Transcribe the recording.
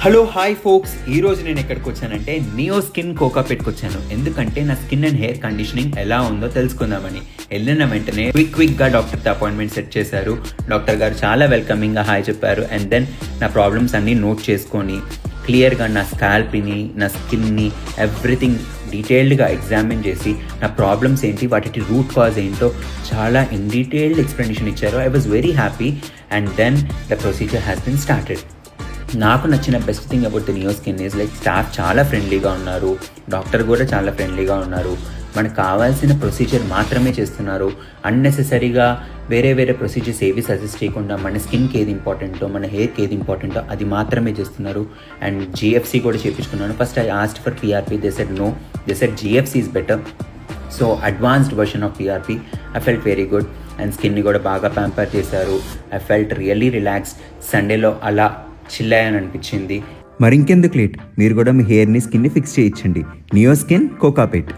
Hello hi folks, ఈరోజు నేను ఎక్కడికి వచ్చానంటే నియో స్కిన్ కోకా పెట్టుకొచ్చాను. ఎందుకంటే నా స్కిన్ అండ్ హెయిర్ కండిషనింగ్ ఎలా ఉందో తెలుసుకుందామని. వెళ్ళిన వెంటనే క్విక్గా డాక్టర్తో అపాయింట్మెంట్ సెట్ చేశారు. డాక్టర్ గారు చాలా వెల్కమింగ్గా హాయ్ చెప్పారు. అండ్ దెన్ నా ప్రాబ్లమ్స్ అన్నీ నోట్ చేసుకొని క్లియర్గా నా స్కాల్ప్ని, నా స్కిన్ని, ఎవ్రీథింగ్ డీటెయిల్డ్గా ఎగ్జామిన్ చేసి నా ప్రాబ్లమ్స్ ఏంటి, వాటి రూట్ కాజ్ ఏంటో చాలా ఇన్ డీటెయిల్డ్ ఎక్స్ప్లెనేషన్ ఇచ్చారు. I was very happy. And then the procedure has been started. నాకు నచ్చిన best thing about the Neo Skin is like staff చాలా ఫ్రెండ్లీగా ఉన్నారు, డాక్టర్ కూడా చాలా ఫ్రెండ్లీగా ఉన్నారు. మనకు కావాల్సిన ప్రొసీజర్ మాత్రమే చేస్తున్నారు. అన్నెసెసరీగా వేరే ప్రొసీజర్స్ ఏవి సజెస్ట్ చేయకుండా మన స్కిన్కి ఏది ఇంపార్టెంటో, మన హెయిర్కి ఏది ఇంపార్టెంటో అది మాత్రమే చేస్తున్నారు. అండ్ GFC కూడా చేయించుకున్నాను. First I asked for PRP, they said no, they said GFC is better. So advanced version of PRP. I felt very good. And స్కిన్ని కూడా బాగా ప్యాంపర్ చేశారు. I felt really relaxed. సండేలో అలా చిల్ అయ్యాను అనిపించింది. మరింకెందుకు లేట్, మీరు కూడా మీ హెయిర్ని, స్కిన్ని ఫిక్స్ చేయించండి. Neo skin Kokapet.